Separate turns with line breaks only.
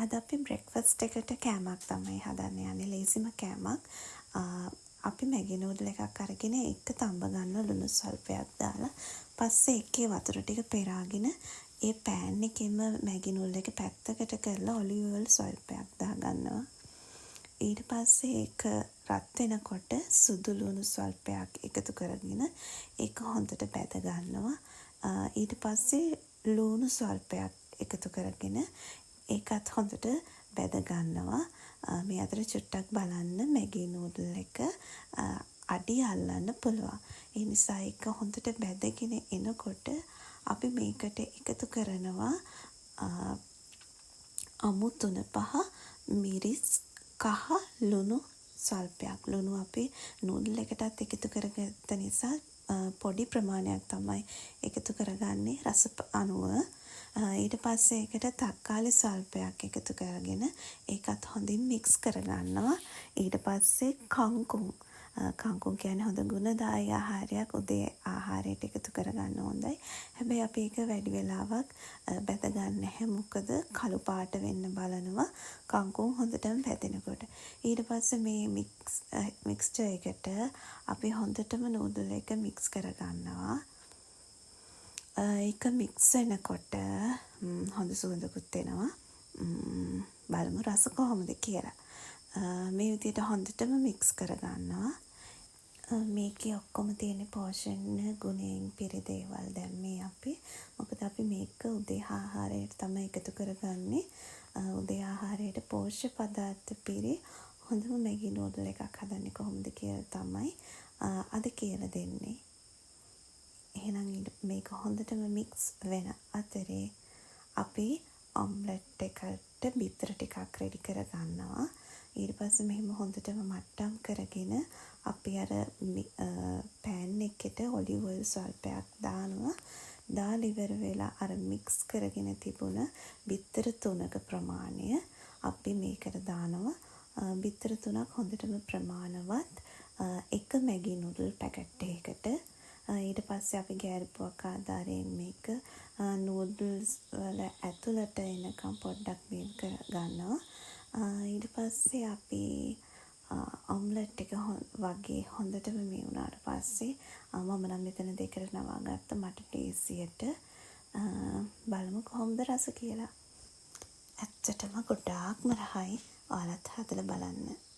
අද අපි බ්‍රෙක්ෆාස්ට් එකට කෑමක් තමයි හදන්න යන්නේ. ලේසිම කෑමක්. අපි මැගි නූඩල් එකක් අරගෙන ඒක තඹ ගන්න ලුණු සල්පයක් දාලා පස්සේ ඒකේ වතුර ටික පෙරාගෙන ඒ පෑන් එකෙම මැගි නූඩල් එක පැත්තකට කරලා ඔලිව් ඔයිල් සල්පයක් දාගන්නවා. ඊට පස්සේ ඒක රත් වෙනකොට සුදු ලුණු සල්පයක් එකතු කරගෙන ඒක හොඳට බැද ගන්නවා. ඊට පස්සේ ලුණු සල්පයක් එකතු කරගෙන ඒකත් හොඳට බැද ගන්නවා. මේ අතර චුට්ටක් බලන්න මැගි නූඩල් එක අඩිය අල්ලන්න පුළුවන්. ඒ නිසා ඒක හොඳට බැදගෙන එනකොට අපි මේකට එකතු කරනවා අමු 3-5 මිරිස් කහ ලුණු සල්පයක්. ලුණු අපි නූඩල් එකටත් එකතු කරගත්ත නිසා පොඩි ප්‍රමාණයක් තමයි එකතු කරගන්නේ රස අනුව. ඊට පස්සේ ඒකට තක්කාලි සල්පයක් එකතු කරගෙන ඒකත් හොඳින් මික්ස් කරගන්නවා. ඊට පස්සේ කංකුම් කියන්නේ හොඳ ගුණදායී ආහාරයක්. උදේ ආහාරයට එකතු කරගන්න හොඳයි. හැබැයි අපි ඒක වැඩි වෙලාවක් බැද ගන්න නැහැ. මොකද කළු පාට වෙන්න බලනවා කංකුම් හොඳටම පැදෙනකොට. ඊට පස්සේ මේ මික්ස්චර් එකට අපි හොඳටම නූඩල් එක මික්ස් කරගන්නවා. ඒක මික්ස් වෙනකොට හොඳ සුවඳකුත් එනවා. බලමු රස කොහොමද කියලා. මේ විදිහට හොඳටම මික්ස් කරගන්නවා. මේකේ ඔක්කොම තියෙන පෝෂණ ගුණයෙන් පිරි දේවල් දැම්මේ අපි. මොකද අපි මේක උදේ ආහාරයට තමයි එකතු කරගන්නේ. උදේ ආහාරයට පෝෂ්‍ය පදාර්ථ පිරි හොඳම මැගි නූඩල් එකක් හදන්නේ කොහොමද කියලා තමයි අද කියලා දෙන්නේ. එහෙනම් මේක හොඳටම මික්ස් වෙන අතරේ අපි ඔම්ලට් එකට බිත්තර ටිකක් රෙඩි කරගන්නවා. ඊට පස්සේ මෙහෙම හොඳටම මට්ටම් කරගෙන අපි අර පෑන් එකකට ඔලිව් ඔයිල් සල්පයක් දානවා. දාලා ඉවර වෙලා අර මික්ස් කරගෙන තිබුණ බිත්තර 3ක ප්‍රමාණය අපි මේකට දානවා. බිත්තර 3ක් හොඳටම ප්‍රමාණවත් එක මැගි නූඩල් පැකට් එකකට. ඊට පස්සේ අපි ගෑරපුවක් ආධාරයෙන් මේක නූඩල්ස් වල ඇතුළට එනකම් පොඩ්ඩක් බීට් කරගන්නවා. ඊට පස්සේ අපි ඔම්ලට් එක වගේ හොඳටම මේ වුණාට පස්සේ මම නම් මෙතන දෙකට නවාගත්ත මට ටේස්ටියට බලමු කොහොමද රස කියලා. ඇත්තටම ගොඩාක්ම රහයි. ඔයාලත් හදලා බලන්න.